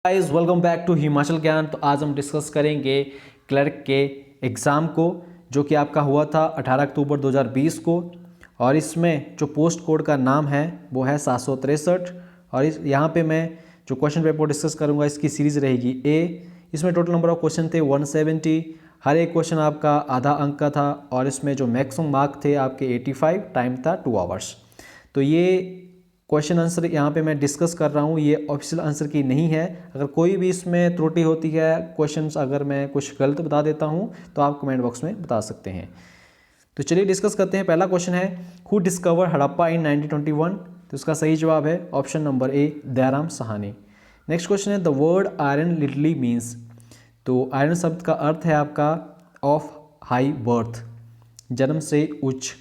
Guys welcome back to Himachal Gyan. तो आज हम डिस्कस करेंगे क्लर्क के एग्ज़ाम को, जो कि आपका हुआ था 18 अक्टूबर 2020 को। और इसमें जो पोस्ट कोड का नाम है वो है 763। और यहाँ पे मैं जो क्वेश्चन पेपर डिस्कस करूँगा इसकी सीरीज़ रहेगी ए। इसमें टोटल नंबर ऑफ क्वेश्चन थे 170। हर एक क्वेश्चन आपका आधा अंक का था और इसमें जो मैक्सिमम मार्क थे आपके 85, टाइम था 2 आवर्स। तो ये क्वेश्चन आंसर यहाँ पे मैं डिस्कस कर रहा हूँ, ये ऑफिशियल आंसर की नहीं है। अगर कोई भी इसमें त्रुटि होती है, क्वेश्चंस अगर मैं कुछ गलत बता देता हूँ तो आप कमेंट बॉक्स में बता सकते हैं। तो चलिए डिस्कस करते हैं। पहला क्वेश्चन है हु डिस्कवर हड़प्पा इन 1921। तो इसका सही जवाब है option number A, Dayaram Sahni. Next question है the word Aryan literally means. तो आयरन शब्द का अर्थ है आपका ऑफ हाई बर्थ, जन्म से उच्च।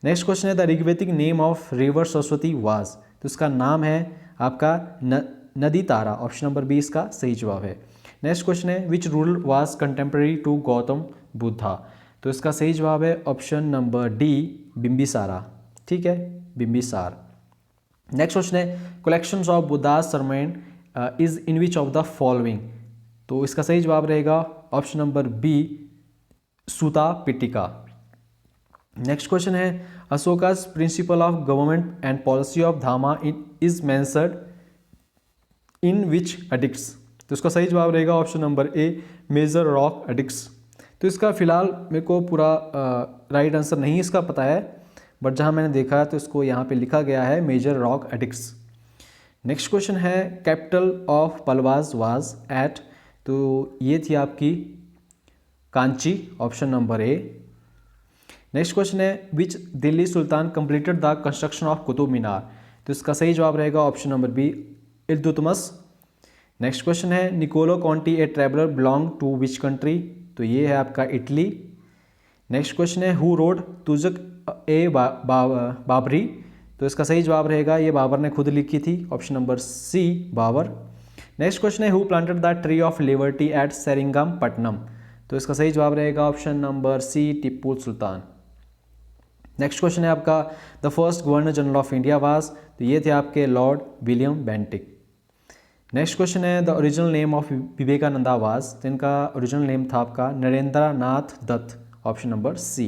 नेक्स्ट क्वेश्चन है the Rigvedic name of river Saraswati was. तो इसका नाम है आपका नदी तारा। ऑप्शन नंबर बी इसका सही जवाब है। नेक्स्ट क्वेश्चन है which ruler was contemporary to Gautam Buddha. तो इसका सही जवाब है ऑप्शन नंबर डी, बिम्बिसारा। ठीक है, बिम्बिसार। नेक्स्ट क्वेश्चन है collections of Buddha's sermon is in which of the following. तो इसका सही जवाब रहेगा ऑप्शन नंबर बी, सूता पिटिका। नेक्स्ट क्वेश्चन है Ashoka's principle of government and policy of Dhamma in is मेंशर्ड in which addicts. तो इसका सही जवाब रहेगा option number A, major rock edicts. तो इसका फिलहाल मेरे को पूरा राइट आंसर नहीं इसका पता है, बट जहाँ मैंने देखा है तो इसको यहाँ पे लिखा गया है major rock edicts. Next question है capital of Pallavas was at. तो ये थी आपकी Kanchi. Option number A. Next question है which Delhi sultan completed the construction of Qutub Minar. तो इसका सही जवाब रहेगा option number B, Iltutmish. Next question है Niccolo Conti a traveller belong to which country. तो ये है आपका इटली। नेक्स्ट क्वेश्चन है हु रोड तुजक ए बाबरी। तो इसका सही जवाब रहेगा ये बाबर ने खुद लिखी थी। Option number C, Babur. Next question है who planted the tree of liberty at Seringapatam. तो इसका सही जवाब रहेगा option number C, Tipu Sultan. Next question है आपका the first governor general of India was. तो ये थे आपके Lord William Bentinck. Next question है the original name of Vivekananda was. तो इनका ओरिजिनल नेम था आपका Narendra Nath Datta. Option number C.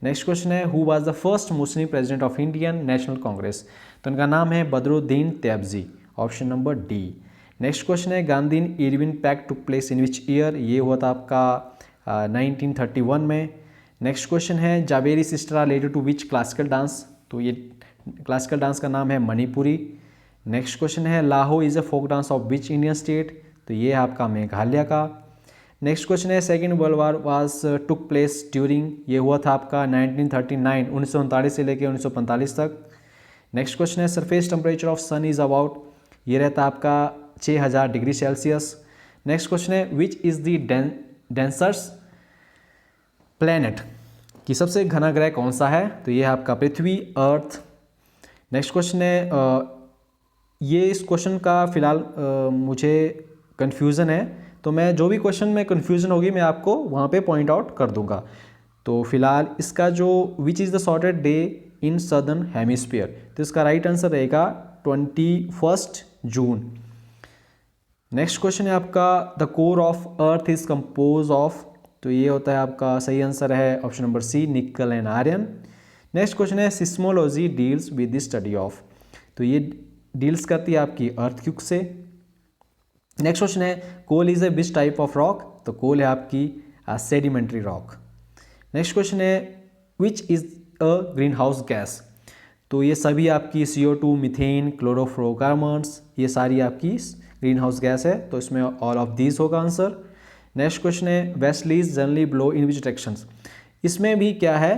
Next question है who was the first Muslim president of Indian National Congress. तो इनका नाम है Badruddin Tyabji. Option number D. Next question है Gandhi Irwin pact took place in which year. ये हुआ था आपका 1931 में। नेक्स्ट क्वेश्चन है Jhaveri sister are related to which classical dance. तो ये क्लासिकल डांस का नाम है मणिपुरी। नेक्स्ट क्वेश्चन है Laho is a folk dance of which Indian state. तो ये है आपका मेघालय का। नेक्स्ट क्वेश्चन है second world war was took place during. ये हुआ था आपका 1939, 1939 से लेकर 1945 तक। नेक्स्ट क्वेश्चन है surface temperature of sun is about. ये रहता आपका 6000 डिग्री सेल्सियस। नेक्स्ट क्वेश्चन है which is the densest planet, कि सबसे घना ग्रह कौन सा है। तो ये है आपका पृथ्वी, अर्थ। नेक्स्ट क्वेश्चन है ये इस क्वेश्चन का फिलहाल मुझे कन्फ्यूज़न है, तो मैं जो भी क्वेश्चन में कन्फ्यूज़न होगी मैं आपको वहाँ पे पॉइंट आउट कर दूंगा। तो फिलहाल इसका जो विच is the shortest day in southern hemisphere. तो इसका राइट आंसर रहेगा 21 जून। नेक्स्ट क्वेश्चन है आपका the core of earth is compose of. तो ये होता है आपका सही आंसर है option number C, nickel and iron. Next question है seismology deals with the study of. तो ये डील्स करती है आपकी अर्थक्वेक से। नेक्स्ट क्वेश्चन है coal is a which type of rock. तो कोल है आपकी सेडिमेंट्री रॉक। नेक्स्ट क्वेश्चन है which is a green house gas. तो ये सभी आपकी CO2, मीथेन, क्लोरोफ्लोरोकार्बन्स, ये सारी आपकी ग्रीन हाउस गैस है। तो इसमें ऑल ऑफ दीज होगा आंसर। नेक्स्ट क्वेश्चन है westerlies generally blow in which directions. इसमें भी क्या है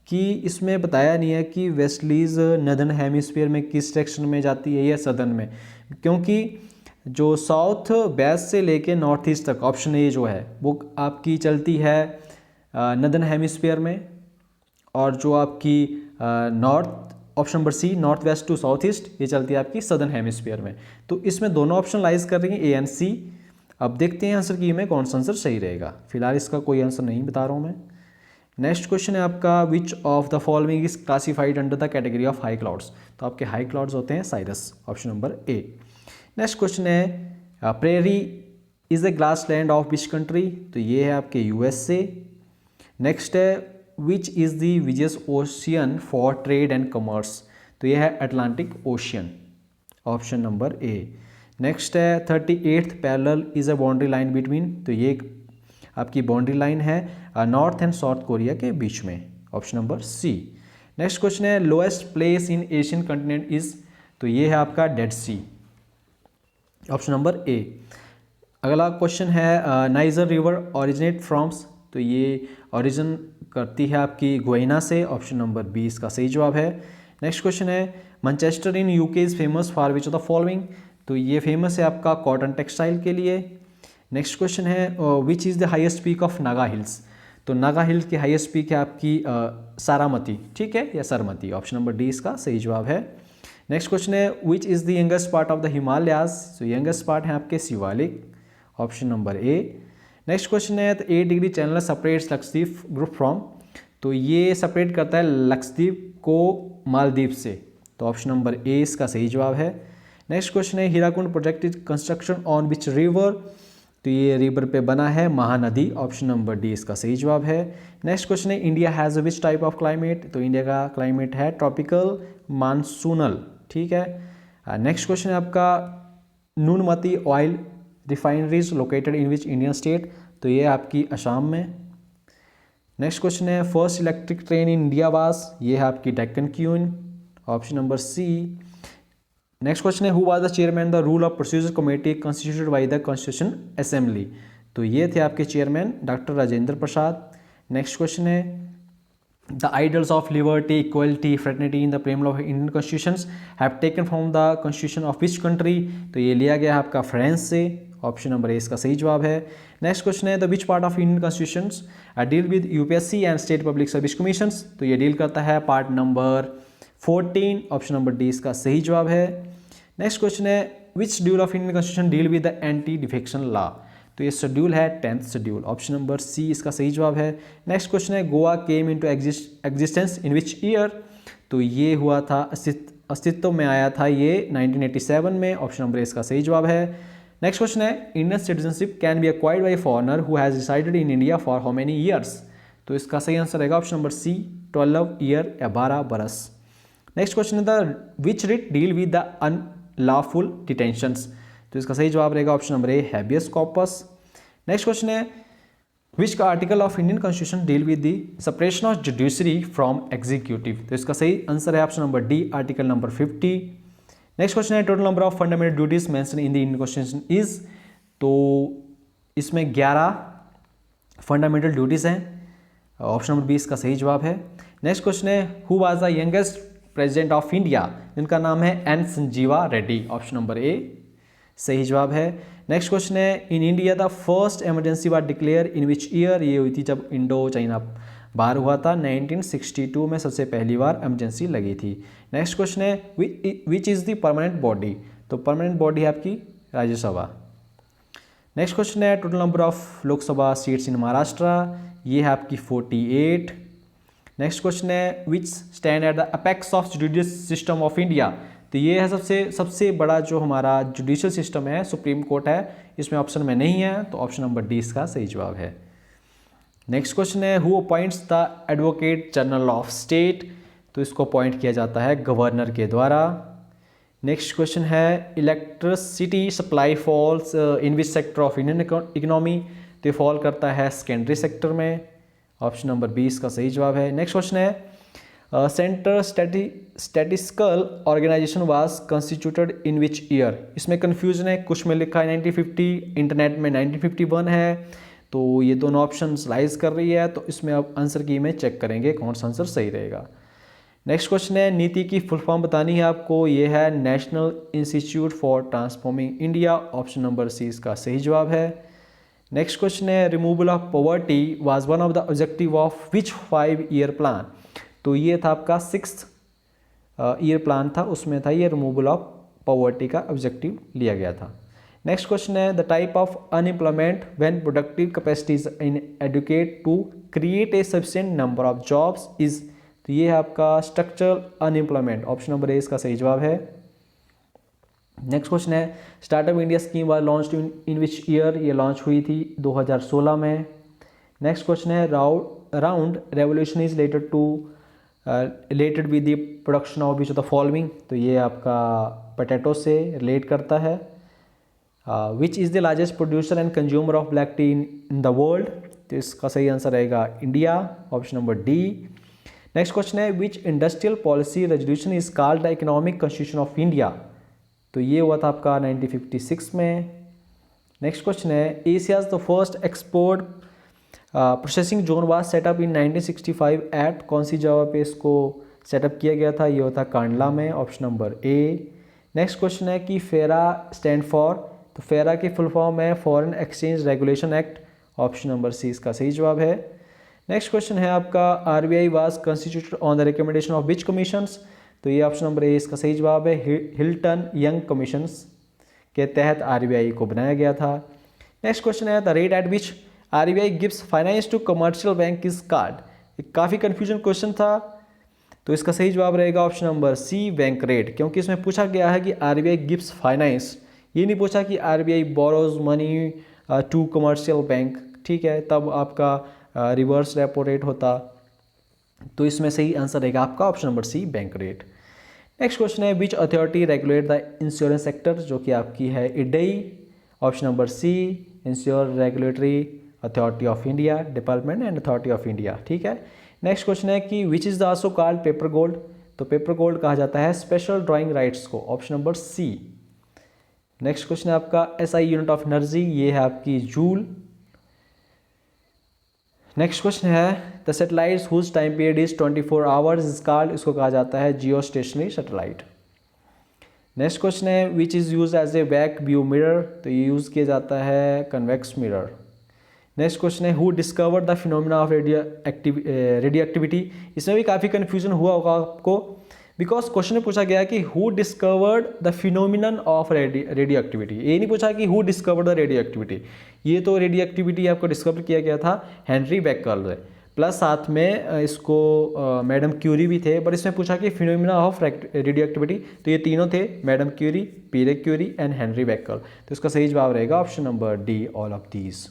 कि इसमें बताया नहीं है कि वेस्टलीज नदर्न हेमिस्फीयर में किस डायरेक्शन में जाती है या सदर्न में, क्योंकि जो साउथ वेस्ट से लेके नॉर्थ ईस्ट तक ऑप्शन ए जो है वो आपकी चलती है नदर्न हेमिस्फीयर में, और जो आपकी north option number C, north west to south east, ये चलती है आपकी सदर्न हेमिस्फीयर में। तो इसमें दोनों ऑप्शन लाइज कर रही हैं ए एंड सी। अब देखते हैं आंसर की में कौन सा आंसर सही रहेगा। फिलहाल इसका कोई आंसर नहीं बता रहा हूँ मैं। नेक्स्ट क्वेश्चन है आपका which of the following is classified under the category of high clouds. तो आपके हाई क्लाउड्स होते हैं cirrus. Option number A. Next question है prairie is a grassland of which country, तो ये है आपके यूएसए। नेक्स्ट है which is the biggest ocean for trade and commerce, तो ये है Atlantic ocean, option number A. Next है 38th parallel is a boundary line between, तो ये आपकी बाउंड्री लाइन है नॉर्थ एंड साउथ कोरिया के बीच में, option number C. Next question है lowest place in Asian continent is, तो ये है आपका Dead Sea, option number A. अगला क्वेश्चन है नाइजर रिवर ओरिजिनेट फ्रॉम्स, तो ये ओरिजिन करती है आपकी गुयाना से, ऑप्शन नंबर बी इसका सही जवाब है। नेक्स्ट क्वेश्चन है Manchester in UK is famous for which of the following, तो ये फेमस है आपका कॉटन टेक्सटाइल के लिए। नेक्स्ट क्वेश्चन है which is the highest peak of Naga hills, तो नागा हिल्स की हाईएस्ट पीक है आपकी सारामती, ठीक है, या सरमती, ऑप्शन नंबर डी इसका सही जवाब है। नेक्स्ट क्वेश्चन है which is the youngest part of the Himalayas, तो यंगेस्ट पार्ट है आपके Shivalik, option number A. Next question है 8 degree channel separates Lakshadweep group from, तो ये सेपरेट करता है लक्षद्वीप को मालदीव से, तो ऑप्शन नंबर ए इसका सही जवाब है। नेक्स्ट क्वेश्चन है Hirakud project is construction on which river, तो ये रिवर पे बना है महानदी, ऑप्शन नंबर डी इसका सही जवाब है। नेक्स्ट क्वेश्चन है India has which type of climate, तो इंडिया का क्लाइमेट है ट्रॉपिकल मानसूनल, ठीक है। नेक्स्ट क्वेश्चन है आपका Noonmati oil refineries located in which Indian state, तो ये आपकी असम में। नेक्स्ट क्वेश्चन है first electric train in India was, ये है आपकी Deccan queen, option number C. Next question है who was the chairman the rule of procedure committee constituted by the constitution assembly, तो ये थे आपके chairman doctor Rajendra Prasad. Next question है the ideals of liberty equality fraternity in the preamble of Indian constitutions have taken from the constitution of which country, तो ये लिया गया है आपका फ्रांस से, ऑप्शन नंबर ए इसका सही जवाब है। नेक्स्ट क्वेश्चन है the which part of Indian constitutions deal with UPSC and state public service commissions, तो ये डील करता है part number 14, option number D इसका सही जवाब है। नेक्स्ट क्वेश्चन है which schedule of Indian constitution deal with the anti defection law, तो ये शेड्यूल है 10th schedule, option number C इसका सही जवाब है। नेक्स्ट क्वेश्चन है Goa came into existence in which year, तो ये हुआ था अस्तित्व में आया था ये 1987 में, ऑप्शन नंबर ए इसका सही जवाब है। नेक्स्ट क्वेश्चन है Indian citizenship can be acquired by foreigner who has resided in India for how many years, तो इसका सही आंसर रहेगा ऑप्शन नंबर सी 12 ईयर या 12 बरस। नेक्स्ट क्वेश्चन है the which writ deal with the unlawful detentions, तो इसका सही जवाब रहेगा option number A habeas corpus. Next question है विच का article of Indian constitution deal with the separation of judiciary from executive, तो इसका सही आंसर है option number D article number 50। Next question है total number of fundamental duties mention in the Indian constitution is, तो इसमें 11 fundamental duties हैं, option number B इसका सही जवाब है। नेक्स्ट क्वेश्चन है who was the youngest president of India, जिनका नाम है N Sanjiva Reddy, option number A सही जवाब है। नेक्स्ट क्वेश्चन है in India the first emergency was declare in which year, ये हुई थी जब इंडो चाइना बार हुआ था 1962 में सबसे पहली बार इमरजेंसी लगी थी। नेक्स्ट क्वेश्चन है which is the permanent body, तो परमानेंट बॉडी है आपकी राज्यसभा। नेक्स्ट क्वेश्चन है total number of Lok Sabha seats in Maharashtra, ये है आपकी 48। नेक्स्ट क्वेश्चन है विच stand at the apex of judicial system of India, तो ये है सबसे बड़ा जो हमारा जुडिशियल सिस्टम है, सुप्रीम कोर्ट है, इसमें ऑप्शन में नहीं है, तो ऑप्शन नंबर डी इसका सही जवाब है। नेक्स्ट क्वेश्चन है who appoints the advocate general of state, तो इसको अपॉइंट किया जाता है गवर्नर के द्वारा। नेक्स्ट क्वेश्चन है electricity supply falls in which sector of Indian economy, तो फॉल करता है सेकेंडरी सेक्टर में, ऑप्शन नंबर बी इसका सही जवाब है। नेक्स्ट क्वेश्चन है centre statistical organisation was constituted in which year, इसमें कन्फ्यूजन है, कुछ में लिखा है 1950, इंटरनेट में 1951 है, तो ये दोनों ऑप्शन लाइज कर रही है, तो इसमें अब आंसर की में चेक करेंगे कौन सा आंसर सही रहेगा। नेक्स्ट क्वेश्चन है नीति की फुल फॉर्म बतानी है आपको, ये है national institute for transforming India, option number C इसका सही जवाब है। नेक्स्ट क्वेश्चन है removal of poverty was one of the objective of which 5 year plan, तो ये था आपका 6th ईयर प्लान था, उसमें था ये रिमूवल ऑफ पॉवर्टी का ऑब्जेक्टिव लिया गया था। नेक्स्ट क्वेश्चन है the type of unemployment when productive capacities inadequate to create a sufficient number of jobs is, तो ये है आपका structural unemployment, option number A इसका सही जवाब है। नेक्स्ट क्वेश्चन है startup India scheme was launched in which year, ये लॉन्च हुई थी 2016 में। नेक्स्ट क्वेश्चन है round revolution is related with the production of which of the following, तो ये आपका पोटैटो से रिलेट करता है। Which is the largest producer and consumer of black tea in the world, तो इसका सही आंसर रहेगा India, option number D. Next question है which industrial policy resolution is called the economic constitution of India, तो ये हुआ था आपका 1956 में। नेक्स्ट क्वेश्चन है Asia's the first export processing zone was set up in 1965 eight, कौन सी जगह पे इसको सेटअप किया गया था, ये होता कांडला में, option number A. Next question है कि फेरा स्टैंड फॉर, तो फेरा की फुल फॉर्म है foreign exchange regulation act, option number C इसका सही जवाब है। नेक्स्ट क्वेश्चन है आपका RBI was constituted on the recommendation of which commissions, तो ये ऑप्शन नंबर ए इसका सही जवाब है, हिल्टन यंग कमीशंस के तहत आरबीआई को बनाया गया था। नेक्स्ट क्वेश्चन है the rate at which RBI gives finance to commercial bank is called, काफ़ी कन्फ्यूजन क्वेश्चन था, तो इसका सही जवाब रहेगा option number C bank rate, क्योंकि इसमें पूछा गया है कि आरबीआई गिव्स फाइनेंस, ये नहीं पूछा कि RBI borrows money to commercial bank, ठीक है, तब आपका रिवर्स रेपो रेट होता, तो इसमें सही आंसर रहेगा आपका option number C bank rate. Next question है which authority regulate the insurance sector, जो कि आपकी है इडई, option number C insure regulatory authority of India, department and authority of India, ठीक है। नेक्स्ट क्वेश्चन है कि which is the also called paper gold, तो पेपर गोल्ड कहा जाता है स्पेशल ड्राइंग राइट्स को, option number C. Next question है आपका एसआई यूनिट ऑफ एनर्जी, ये है आपकी जूल। नेक्स्ट क्वेश्चन है the satellites whose time period is 24 hours is called, इसको कहा जाता है geostationary satellite. Next question है which is use as a back view mirror, तो ये यूज़ किया जाता है कन्वेक्स मिरर। नेक्स्ट क्वेश्चन है who discovered the phenomena of radioactivity, इसमें भी काफ़ी कन्फ्यूजन हुआ होगा आपको, बिकॉज क्वेश्चन में पूछा गया कि who discovered the phenomenon of radio activity, ये नहीं पूछा कि who discovered the radio activity, ये तो रेडियो एक्टिविटी आपको डिस्कवर किया गया था हेनरी बेकल से, प्लस साथ में इसको मैडम क्यूरी भी थे, बट इसमें पूछा कि फिनोमिना ऑफ रेडियो एक्टिविटी, तो ये तीनों थे madam Curie, Pierre Curie and Henri Becquerel, तो इसका सही जवाब रहेगा option number D all of these.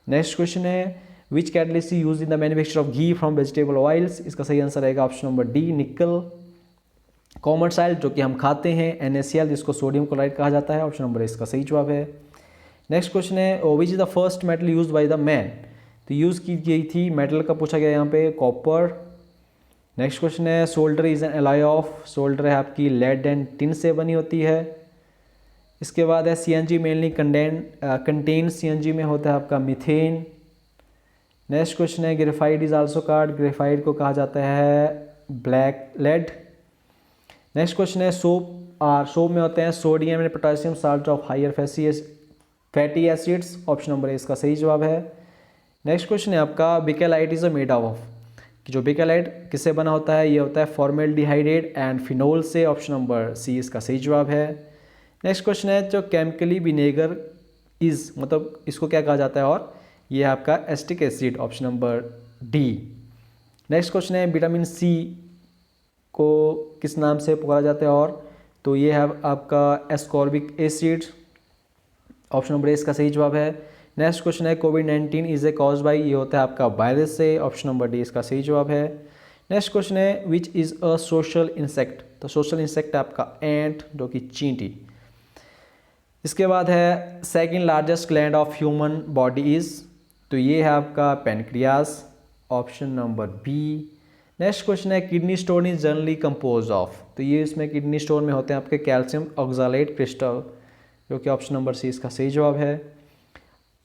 Next question है which catalyst use in the manufacture of ghee from vegetable oils, इसका सही आंसर रहेगा option number D nickel. Common salt जो कि हम खाते हैं NaCl, जिसको सोडियम क्लोराइड कहा जाता है, ऑप्शन नंबर इसका सही जवाब है। नेक्स्ट क्वेश्चन है which is the first metal use by the man, तो यूज़ की गई थी मेटल का पूछा गया यहाँ पे कॉपर। नेक्स्ट क्वेश्चन है solder is an alloy of, solder है आपकी लेड एंड टिन से बनी होती है। इसके बाद है CNG मेनली कंटेन CNG में होता है आपका मीथेन। नेक्स्ट क्वेश्चन है graphite is also called, graphite को कहा जाता है ब्लैक लेड। नेक्स्ट क्वेश्चन है सोप में होते हैं sodium and potassium salt of higher fatty acids, option number इसका सही जवाब है। नेक्स्ट क्वेश्चन है आपका बिकेलाइट इज मेड ऑफ, कि जो बिकेलाइट किससे बना होता है, ये होता है फॉर्मेल्डिहाइड एंड फिनोल से, ऑप्शन नंबर सी इसका सही जवाब है। नेक्स्ट क्वेश्चन है जो केमिकली विनेगर इज, मतलब इसको क्या कहा जाता है, और ये है आपका acetic acid, option number D. Next question है विटामिन सी को किस नाम से पुकारा जाता है, और तो ये है आपका ascorbic acid, option number A इसका सही जवाब है। नेक्स्ट क्वेश्चन है कोविड-19 इज ए कॉज बाई, ये होता है आपका वायरस से, ऑप्शन नंबर डी इसका सही जवाब है। नेक्स्ट क्वेश्चन है which is a social insect, तो सोशल इंसेक्ट है आपका एंट, जो कि चींटी। इसके बाद है second largest gland of human body is, तो ये है आपका pancreas, option number B. Next question है kidney stone is generally compose of, तो ये इसमें किडनी स्टोन में होते हैं आपके कैल्शियम ऑक्सालेट क्रिस्टल, जो कि ऑप्शन नंबर सी इसका सही जवाब है।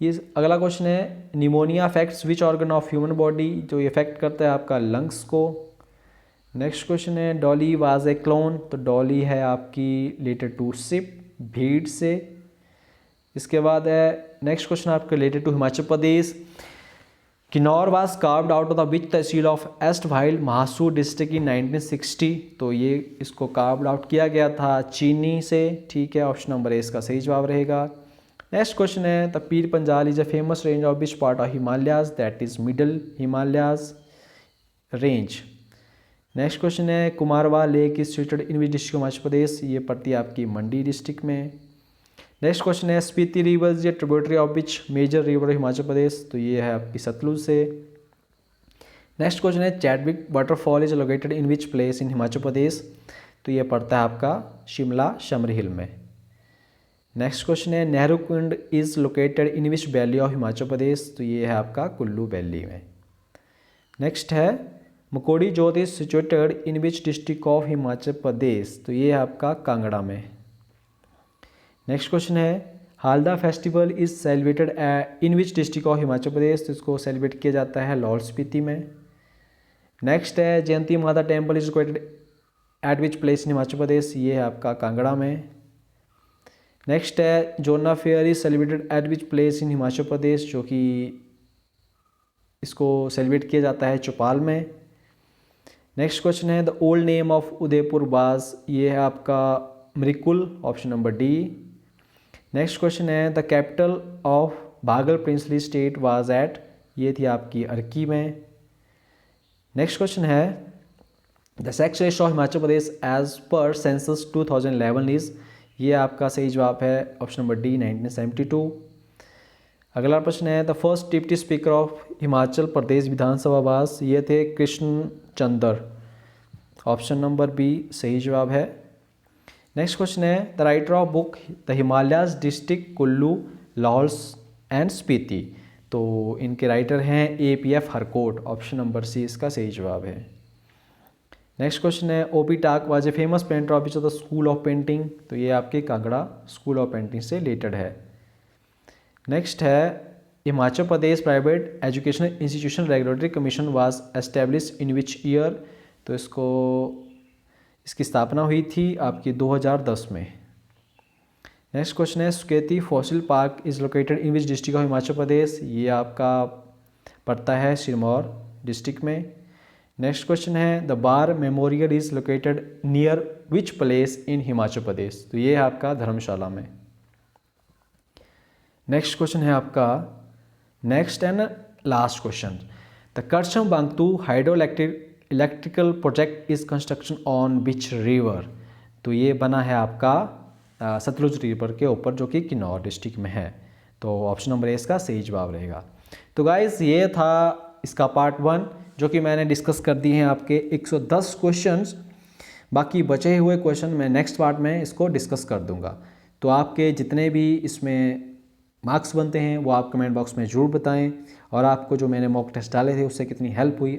ये अगला क्वेश्चन है pneumonia affects which organ of human body, जो इफेक्ट करता है आपका लंग्स को। नेक्स्ट क्वेश्चन है डॉली वाज ए क्लोन, तो डॉली है आपकी रिलेटेड टू शिप, भीड़ से। इसके बाद है नेक्स्ट क्वेश्चन आपके related to Himachal Pradesh, Kinnaur was carved out of the which tehsil of erstwhile Mahasu district in 1960, तो ये इसको कार्व्ड आउट किया गया था चीनी से, ठीक है, ऑप्शन नंबर ए इसका सही जवाब रहेगा। नेक्स्ट क्वेश्चन है the Pir Panjal is a famous range of which part of Himalayas, that is middle Himalayas range. Next question है Kumarwah lake is situated in which district Madhya Pradesh, ये पड़ती है आपकी मंडी डिस्ट्रिक्ट में। नेक्स्ट क्वेश्चन है Spiti river is a tributary of which major river of Himachal Pradesh, तो ये है आपकी सतलुज से। नेक्स्ट क्वेश्चन है Chadwick waterfall is located in which place in Himachal Pradesh, तो ये पड़ता है आपका शिमला शमरी हिल में। नेक्स्ट क्वेश्चन है Nehru Kund is located in which valley of Himachal Pradesh, तो ये है आपका कुल्लू वैली में। नेक्स्ट है Makodi Jot is situated in which district of Himachal Pradesh, तो ये है आपका कांगड़ा में। नेक्स्ट क्वेश्चन है Halda festival is celebrated in which district of Himachal Pradesh, तो इसको सेलिब्रेट किया जाता है लाहौल स्पीति में। नेक्स्ट है Jayanti Mata temple is located at which place in Himachal Pradesh, ये है आपका कांगड़ा में। नेक्स्ट है Jona fair is celebrated at which place in Himachal Pradesh, जो कि इसको सेलिब्रेट किया जाता है चौपाल में। नेक्स्ट क्वेश्चन है the old name of Udaipur was, ये है आपका Mrikul, option number D. Next question है the capital of Baghal princely state was at, ये थी आपकी अर्की में। नेक्स्ट क्वेश्चन है the sex ratio of Himachal Pradesh as per census 2011 is, ये आपका सही जवाब है ऑप्शन नंबर डी 1972। अगला प्रश्न है the first deputy speaker of Himachal Pradesh Vidhan Sabha was, ये थे Krishna Chandra, option number B सही जवाब है। नेक्स्ट क्वेश्चन है the writer of book the Himalayas district Kullu Lahaul and Spiti, तो इनके राइटर हैं APF Harcourt, option number C इसका सही जवाब है। नेक्स्ट क्वेश्चन है OP टाक was a famous painter of the school of painting, तो ये आपके कांगड़ा स्कूल ऑफ पेंटिंग से रिलेटेड है। नेक्स्ट है Himachal Pradesh private educational institution regulatory commission was established in which year, तो इसकी स्थापना हुई थी आपकी 2010 में। नेक्स्ट क्वेश्चन है Suketi fossil park is located in which district of Himachal Pradesh, ये आपका पड़ता है सिरमौर डिस्ट्रिक्ट में। नेक्स्ट क्वेश्चन है the war memorial is located near which place in Himachal Pradesh, तो ये है आपका धर्मशाला में। नेक्स्ट क्वेश्चन है आपका next and last question the Karcham Wangtoo hydro electrical project is construction on which river, तो ये बना है आपका सतलुज रिवर के ऊपर, जो कि किन्नौर डिस्ट्रिक्ट में है, तो ऑप्शन नंबर ए इसका सही जवाब रहेगा। तो गाइस ये था इसका पार्ट 1, जो कि मैंने डिस्कस कर दिए हैं आपके 110 क्वेश्चंस। बाकी बचे हुए क्वेश्चन मैं नेक्स्ट पार्ट में इसको डिस्कस कर दूंगा। तो आपके जितने भी इसमें मार्क्स बनते हैं वो आप कमेंट बॉक्स में ज़रूर बताएं, और आपको जो मैंने मॉक टेस्ट डाले थे उससे कितनी हेल्प हुई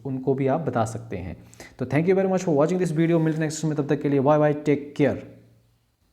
उनको भी आप बता सकते हैं। तो thank you very much for watching this video. मिलते नेक्स्ट में, तब तक के लिए बाय बाय, टेक केयर।